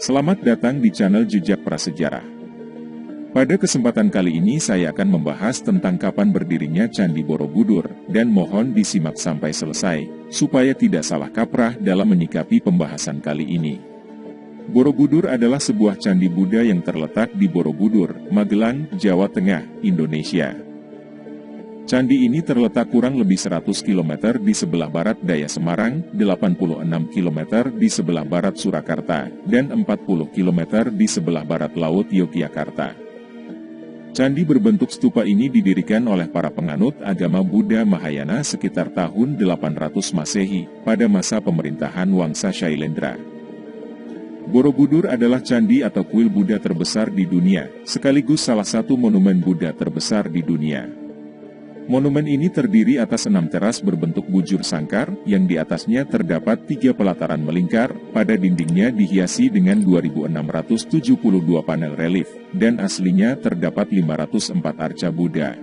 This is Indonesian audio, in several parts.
Selamat datang di channel Jejak Prasejarah. Pada kesempatan kali ini saya akan membahas tentang kapan berdirinya Candi Borobudur, dan mohon disimak sampai selesai, supaya tidak salah kaprah dalam menyikapi pembahasan kali ini. Borobudur adalah sebuah candi Buddha yang terletak di Borobudur, Magelang, Jawa Tengah, Indonesia. Candi ini terletak kurang lebih 100 km di sebelah barat daya Semarang, 86 km di sebelah barat Surakarta, dan 40 km di sebelah barat laut Yogyakarta. Candi berbentuk stupa ini didirikan oleh para penganut agama Buddha Mahayana sekitar tahun 800 Masehi, pada masa pemerintahan Wangsa Shailendra. Borobudur adalah candi atau kuil Buddha terbesar di dunia, sekaligus salah satu monumen Buddha terbesar di dunia. Monumen ini terdiri atas 6 teras berbentuk bujur sangkar, yang di atasnya terdapat 3 pelataran melingkar, pada dindingnya dihiasi dengan 2.672 panel relief, dan aslinya terdapat 504 arca Buddha.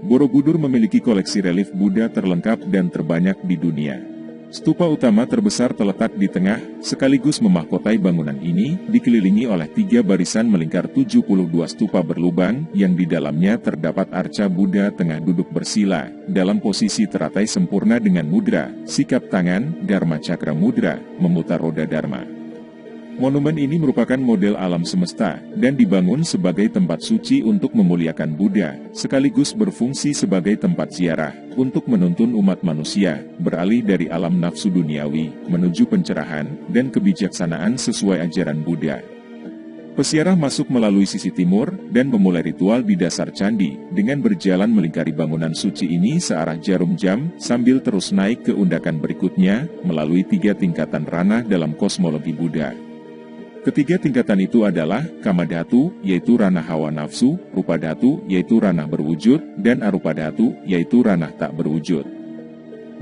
Borobudur memiliki koleksi relief Buddha terlengkap dan terbanyak di dunia. Stupa utama terbesar terletak di tengah, sekaligus memahkotai bangunan ini, dikelilingi oleh 3 barisan melingkar 72 stupa berlubang, yang di dalamnya terdapat arca Buddha tengah duduk bersila, dalam posisi teratai sempurna dengan mudra, sikap tangan, Dharma Cakra Mudra, memutar roda Dharma. Monumen ini merupakan model alam semesta, dan dibangun sebagai tempat suci untuk memuliakan Buddha, sekaligus berfungsi sebagai tempat ziarah, untuk menuntun umat manusia, beralih dari alam nafsu duniawi, menuju pencerahan, dan kebijaksanaan sesuai ajaran Buddha. Peziarah masuk melalui sisi timur, dan memulai ritual di dasar candi, dengan berjalan melingkari bangunan suci ini searah jarum jam, sambil terus naik ke undakan berikutnya, melalui 3 tingkatan ranah dalam kosmologi Buddha. Ketiga tingkatan itu adalah Kama Dhatu, yaitu ranah hawa nafsu, Rupa Dhatu, yaitu ranah berwujud, dan Arupa Dhatu, yaitu ranah tak berwujud.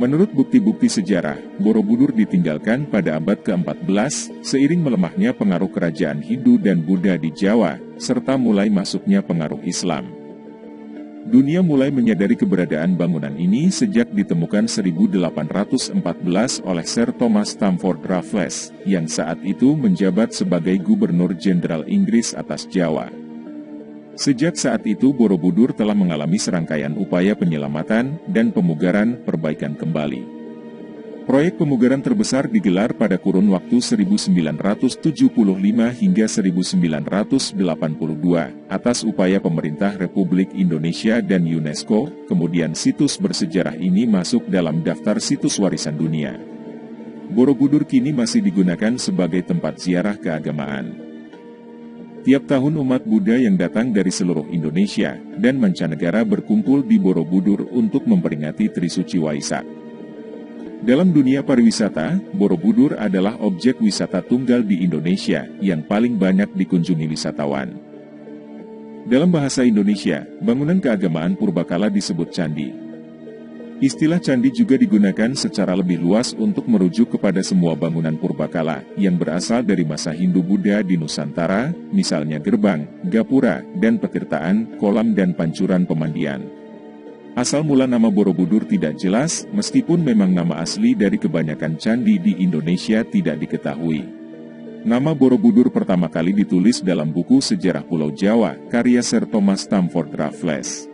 Menurut bukti-bukti sejarah, Borobudur ditinggalkan pada abad ke-14, seiring melemahnya pengaruh kerajaan Hindu dan Buddha di Jawa, serta mulai masuknya pengaruh Islam. Dunia mulai menyadari keberadaan bangunan ini sejak ditemukan 1814 oleh Sir Thomas Stamford Raffles, yang saat itu menjabat sebagai Gubernur Jenderal Inggris atas Jawa. Sejak saat itu Borobudur telah mengalami serangkaian upaya penyelamatan dan pemugaran perbaikan kembali. Proyek pemugaran terbesar digelar pada kurun waktu 1975 hingga 1982, atas upaya pemerintah Republik Indonesia dan UNESCO, kemudian situs bersejarah ini masuk dalam daftar situs warisan dunia. Borobudur kini masih digunakan sebagai tempat ziarah keagamaan. Tiap tahun umat Buddha yang datang dari seluruh Indonesia dan mancanegara berkumpul di Borobudur untuk memperingati Trisuci Waisak. Dalam dunia pariwisata, Borobudur adalah objek wisata tunggal di Indonesia yang paling banyak dikunjungi wisatawan. Dalam bahasa Indonesia, bangunan keagamaan purbakala disebut candi. Istilah candi juga digunakan secara lebih luas untuk merujuk kepada semua bangunan purbakala yang berasal dari masa Hindu-Buddha di Nusantara, misalnya gerbang, gapura, dan petirtaan, kolam dan pancuran pemandian. Asal mula nama Borobudur tidak jelas, meskipun memang nama asli dari kebanyakan candi di Indonesia tidak diketahui. Nama Borobudur pertama kali ditulis dalam buku Sejarah Pulau Jawa, karya Sir Thomas Stamford Raffles.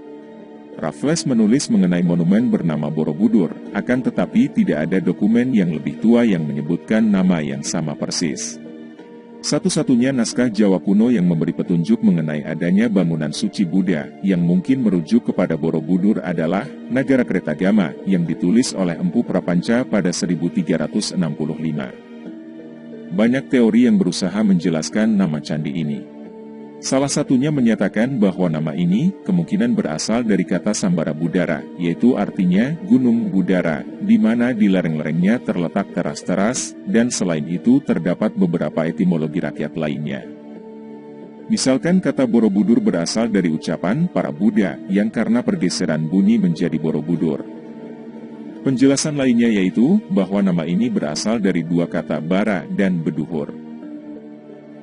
Raffles menulis mengenai monumen bernama Borobudur, akan tetapi tidak ada dokumen yang lebih tua yang menyebutkan nama yang sama persis. Satu-satunya naskah Jawa kuno yang memberi petunjuk mengenai adanya bangunan suci Buddha yang mungkin merujuk kepada Borobudur adalah Nagara Kretagama yang ditulis oleh Empu Prapanca pada 1365. Banyak teori yang berusaha menjelaskan nama candi ini. Salah satunya menyatakan bahwa nama ini kemungkinan berasal dari kata Sambara Budara, yaitu artinya gunung Budara, di mana di lereng-lerengnya terletak teras-teras, dan selain itu terdapat beberapa etimologi rakyat lainnya. Misalkan kata Borobudur berasal dari ucapan para Buddha yang karena pergeseran bunyi menjadi Borobudur. Penjelasan lainnya yaitu bahwa nama ini berasal dari 2 kata bara dan beduhur.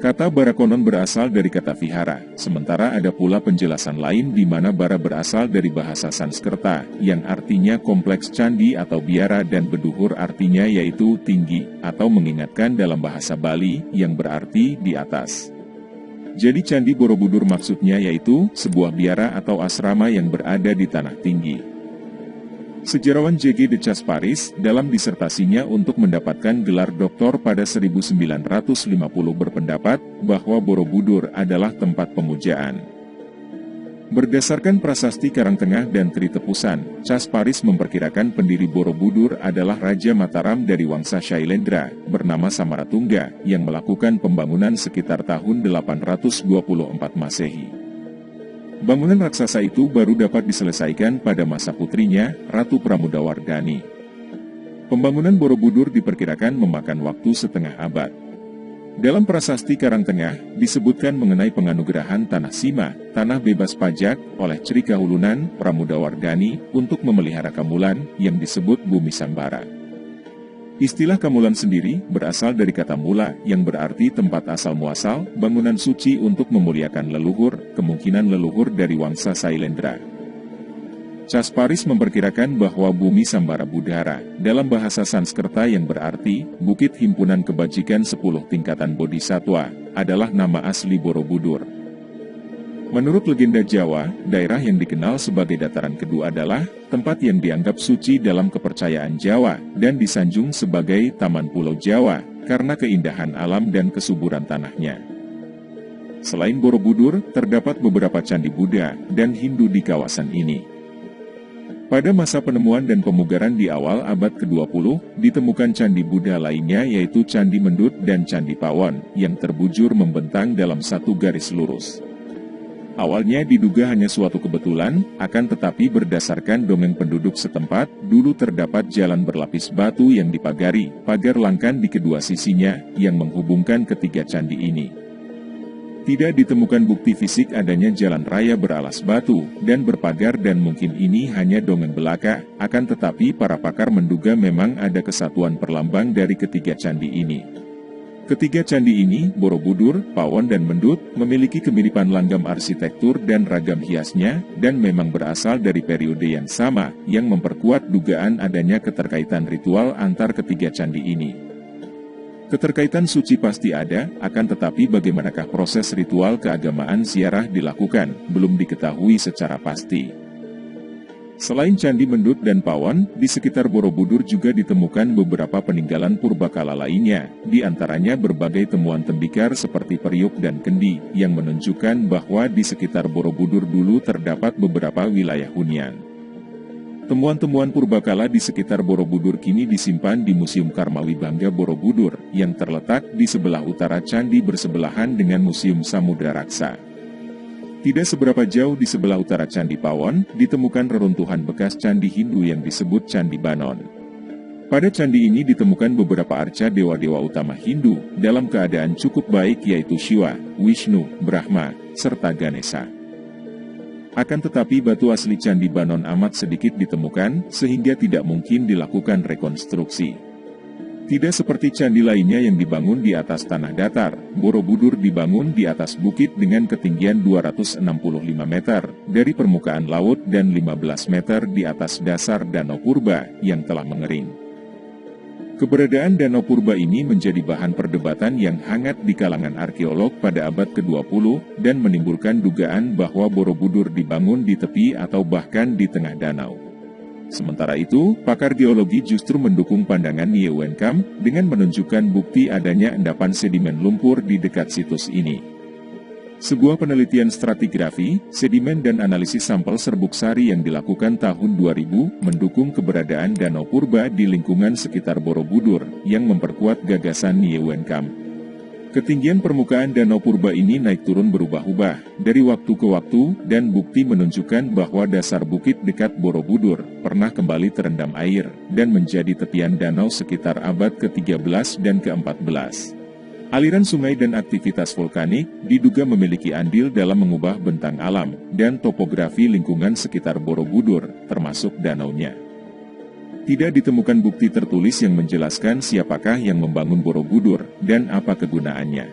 Kata bara konon berasal dari kata vihara, sementara ada pula penjelasan lain di mana bara berasal dari bahasa Sanskerta, yang artinya kompleks candi atau biara, dan beduhur artinya yaitu tinggi, atau mengingatkan dalam bahasa Bali, yang berarti di atas. Jadi Candi Borobudur maksudnya yaitu sebuah biara atau asrama yang berada di tanah tinggi. Sejarawan J.G. de Casparis, dalam disertasinya untuk mendapatkan gelar doktor pada 1950 berpendapat bahwa Borobudur adalah tempat pemujaan. Berdasarkan prasasti Karangtengah dan Tritepusan, Casparis memperkirakan pendiri Borobudur adalah Raja Mataram dari Wangsa Shailendra, bernama Samaratungga, yang melakukan pembangunan sekitar tahun 824 Masehi. Bangunan raksasa itu baru dapat diselesaikan pada masa putrinya, Ratu Pramudawardhani. Pembangunan Borobudur diperkirakan memakan waktu setengah abad. Dalam prasasti Karangtengah, disebutkan mengenai penganugerahan Tanah Sima, tanah bebas pajak, oleh Cri Kahulunan, Pramudawardhani, untuk memelihara Kamulan, yang disebut Bumi Sambara. Istilah Kamulan sendiri berasal dari kata mula yang berarti tempat asal-muasal, bangunan suci untuk memuliakan leluhur, kemungkinan leluhur dari Wangsa Shailendra. Casparis memperkirakan bahwa Bumi Sambara Budhara, dalam bahasa Sanskerta yang berarti Bukit Himpunan Kebajikan 10 Tingkatan Bodhisatwa, adalah nama asli Borobudur. Menurut legenda Jawa, daerah yang dikenal sebagai dataran kedua adalah tempat yang dianggap suci dalam kepercayaan Jawa dan disanjung sebagai Taman Pulau Jawa karena keindahan alam dan kesuburan tanahnya. Selain Borobudur, terdapat beberapa candi Buddha dan Hindu di kawasan ini. Pada masa penemuan dan pemugaran di awal abad ke-20, ditemukan candi Buddha lainnya yaitu Candi Mendut dan Candi Pawon yang terbujur membentang dalam satu garis lurus. Awalnya diduga hanya suatu kebetulan, akan tetapi berdasarkan dongeng penduduk setempat, dulu terdapat jalan berlapis batu yang dipagari, pagar langkan di kedua sisinya, yang menghubungkan ketiga candi ini. Tidak ditemukan bukti fisik adanya jalan raya beralas batu, dan berpagar dan mungkin ini hanya dongeng belaka, akan tetapi para pakar menduga memang ada kesatuan perlambang dari ketiga candi ini. Ketiga candi ini, Borobudur, Pawon dan Mendut, memiliki kemiripan langgam arsitektur dan ragam hiasnya, dan memang berasal dari periode yang sama, yang memperkuat dugaan adanya keterkaitan ritual antar ketiga candi ini. Keterkaitan suci pasti ada, akan tetapi bagaimanakah proses ritual keagamaan ziarah dilakukan, belum diketahui secara pasti. Selain Candi Mendut dan Pawon, di sekitar Borobudur juga ditemukan beberapa peninggalan purbakala lainnya, di antaranya berbagai temuan tembikar seperti periuk dan kendi, yang menunjukkan bahwa di sekitar Borobudur dulu terdapat beberapa wilayah hunian. Temuan-temuan purbakala di sekitar Borobudur kini disimpan di Museum Karmawibangga Borobudur, yang terletak di sebelah utara candi bersebelahan dengan Museum Samudra Raksa. Tidak seberapa jauh di sebelah utara Candi Pawon, ditemukan reruntuhan bekas candi Hindu yang disebut Candi Banon. Pada candi ini ditemukan beberapa arca dewa-dewa utama Hindu, dalam keadaan cukup baik yaitu Shiva, Vishnu, Brahma, serta Ganesha. Akan tetapi batu asli Candi Banon amat sedikit ditemukan, sehingga tidak mungkin dilakukan rekonstruksi. Tidak seperti candi lainnya yang dibangun di atas tanah datar, Borobudur dibangun di atas bukit dengan ketinggian 265 meter dari permukaan laut dan 15 meter di atas dasar Danau Purba yang telah mengering. Keberadaan Danau Purba ini menjadi bahan perdebatan yang hangat di kalangan arkeolog pada abad ke-20 dan menimbulkan dugaan bahwa Borobudur dibangun di tepi atau bahkan di tengah danau. Sementara itu, pakar geologi justru mendukung pandangan Nye Wen Kam dengan menunjukkan bukti adanya endapan sedimen lumpur di dekat situs ini. Sebuah penelitian stratigrafi, sedimen dan analisis sampel serbuk sari yang dilakukan tahun 2000 mendukung keberadaan Danau Purba di lingkungan sekitar Borobudur yang memperkuat gagasan Nye Wen Kam. Ketinggian permukaan Danau Purba ini naik turun berubah-ubah dari waktu ke waktu dan bukti menunjukkan bahwa dasar bukit dekat Borobudur pernah kembali terendam air dan menjadi tepian danau sekitar abad ke-13 dan ke-14. Aliran sungai dan aktivitas vulkanik diduga memiliki andil dalam mengubah bentang alam dan topografi lingkungan sekitar Borobudur, termasuk danaunya. Tidak ditemukan bukti tertulis yang menjelaskan siapakah yang membangun Borobudur dan apa kegunaannya.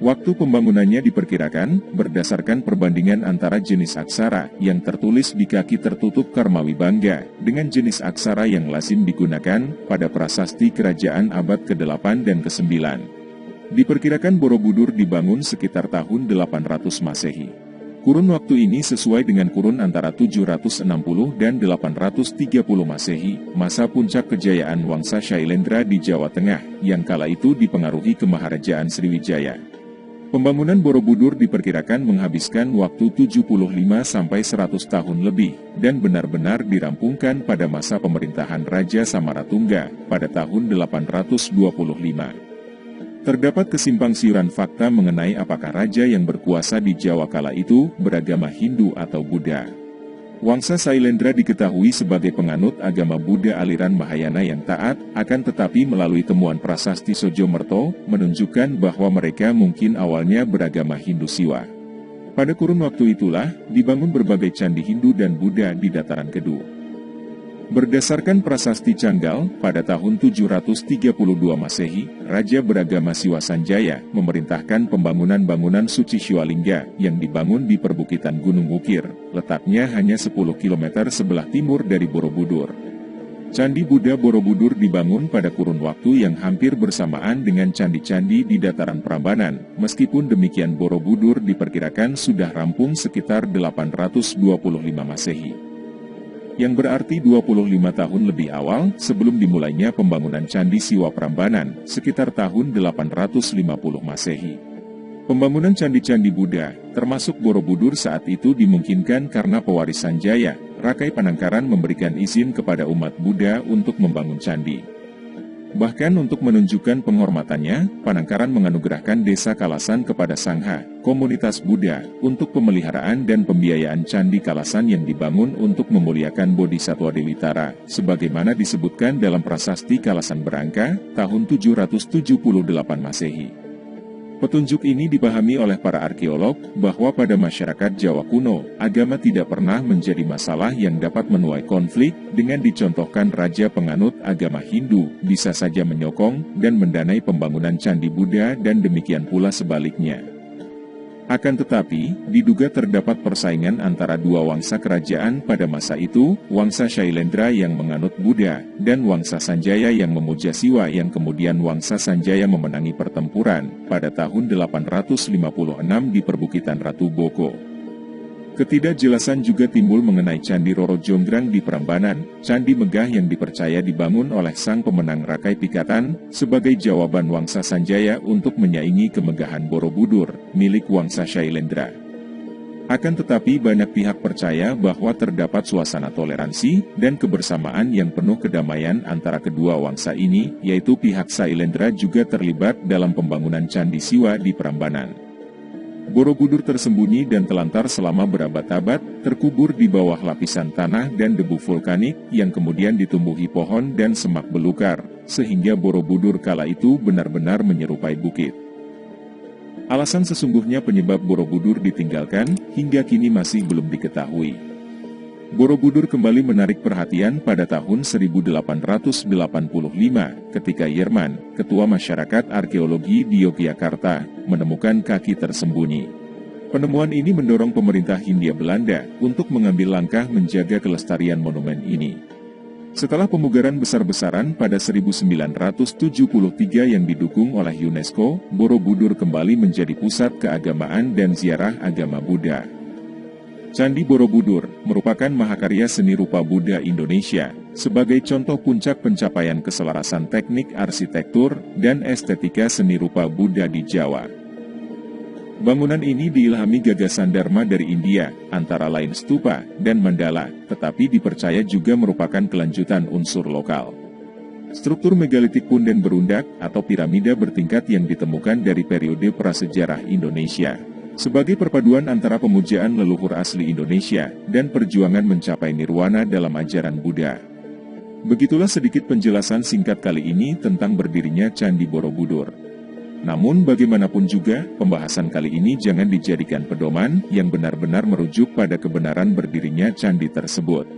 Waktu pembangunannya diperkirakan berdasarkan perbandingan antara jenis aksara yang tertulis di kaki tertutup Karmawi Bangga dengan jenis aksara yang lazim digunakan pada prasasti kerajaan abad ke-8 dan ke-9. Diperkirakan Borobudur dibangun sekitar tahun 800 Masehi. Kurun waktu ini sesuai dengan kurun antara 760 dan 830 Masehi, masa puncak kejayaan Wangsa Shailendra di Jawa Tengah, yang kala itu dipengaruhi Kemaharajaan Sriwijaya. Pembangunan Borobudur diperkirakan menghabiskan waktu 75-100 tahun lebih, dan benar-benar dirampungkan pada masa pemerintahan Raja Samaratungga, pada tahun 825. Terdapat kesimpangsiuran fakta mengenai apakah raja yang berkuasa di Jawa kala itu beragama Hindu atau Buddha. Wangsa Shailendra diketahui sebagai penganut agama Buddha aliran Mahayana yang taat, akan tetapi melalui temuan prasasti Sojomerto, menunjukkan bahwa mereka mungkin awalnya beragama Hindu Siwa. Pada kurun waktu itulah, dibangun berbagai candi Hindu dan Buddha di dataran Kedu. Berdasarkan prasasti Canggal, pada tahun 732 Masehi, Raja beragama Siwa Sanjaya memerintahkan pembangunan bangunan suci Shivalingga yang dibangun di perbukitan Gunung Wukir, letaknya hanya 10 km sebelah timur dari Borobudur. Candi Buddha Borobudur dibangun pada kurun waktu yang hampir bersamaan dengan candi-candi di dataran Prambanan, meskipun demikian Borobudur diperkirakan sudah rampung sekitar 825 Masehi. Yang berarti 25 tahun lebih awal sebelum dimulainya pembangunan Candi Siwa Prambanan, sekitar tahun 850 Masehi. Pembangunan candi-candi Buddha, termasuk Borobudur saat itu dimungkinkan karena pewaris Sanjaya, Rakai Panangkaran memberikan izin kepada umat Buddha untuk membangun candi. Bahkan untuk menunjukkan penghormatannya, Panangkaran menganugerahkan desa Kalasan kepada Sangha, komunitas Buddha, untuk pemeliharaan dan pembiayaan Candi Kalasan yang dibangun untuk memuliakan Bodhisatwa Dewi Tara, sebagaimana disebutkan dalam prasasti Kalasan Berangka, tahun 778 Masehi. Petunjuk ini dipahami oleh para arkeolog, bahwa pada masyarakat Jawa kuno, agama tidak pernah menjadi masalah yang dapat menuai konflik, dengan dicontohkan raja penganut agama Hindu, bisa saja menyokong dan mendanai pembangunan Candi Buddha dan demikian pula sebaliknya. Akan tetapi, diduga terdapat persaingan antara dua wangsa kerajaan pada masa itu, Wangsa Shailendra yang menganut Buddha, dan Wangsa Sanjaya yang memuja Siwa yang kemudian Wangsa Sanjaya memenangi pertempuran, pada tahun 856 di perbukitan Ratu Boko. Ketidakjelasan juga timbul mengenai Candi Roro Jonggrang di Prambanan, candi megah yang dipercaya dibangun oleh sang pemenang Rakai Pikatan, sebagai jawaban Wangsa Sanjaya untuk menyaingi kemegahan Borobudur, milik Wangsa Shailendra. Akan tetapi banyak pihak percaya bahwa terdapat suasana toleransi dan kebersamaan yang penuh kedamaian antara kedua wangsa ini, yaitu pihak Shailendra juga terlibat dalam pembangunan Candi Siwa di Prambanan. Borobudur tersembunyi dan telantar selama berabad-abad, terkubur di bawah lapisan tanah dan debu vulkanik yang kemudian ditumbuhi pohon dan semak belukar, sehingga Borobudur kala itu benar-benar menyerupai bukit. Alasan sesungguhnya penyebab Borobudur ditinggalkan, hingga kini masih belum diketahui. Borobudur kembali menarik perhatian pada tahun 1885 ketika Yerman, ketua masyarakat arkeologi di Yogyakarta, menemukan kaki tersembunyi. Penemuan ini mendorong pemerintah Hindia Belanda untuk mengambil langkah menjaga kelestarian monumen ini. Setelah pemugaran besar-besaran pada 1973 yang didukung oleh UNESCO, Borobudur kembali menjadi pusat keagamaan dan ziarah agama Buddha. Candi Borobudur merupakan mahakarya seni rupa Buddha Indonesia, sebagai contoh puncak pencapaian keselarasan teknik arsitektur dan estetika seni rupa Buddha di Jawa. Bangunan ini diilhami gagasan Dharma dari India, antara lain stupa dan mandala, tetapi dipercaya juga merupakan kelanjutan unsur lokal. Struktur megalitik punden berundak atau piramida bertingkat yang ditemukan dari periode prasejarah Indonesia, sebagai perpaduan antara pemujaan leluhur asli Indonesia dan perjuangan mencapai nirwana dalam ajaran Buddha. Begitulah sedikit penjelasan singkat kali ini tentang berdirinya Candi Borobudur. Namun bagaimanapun juga, pembahasan kali ini jangan dijadikan pedoman yang benar-benar merujuk pada kebenaran berdirinya candi tersebut.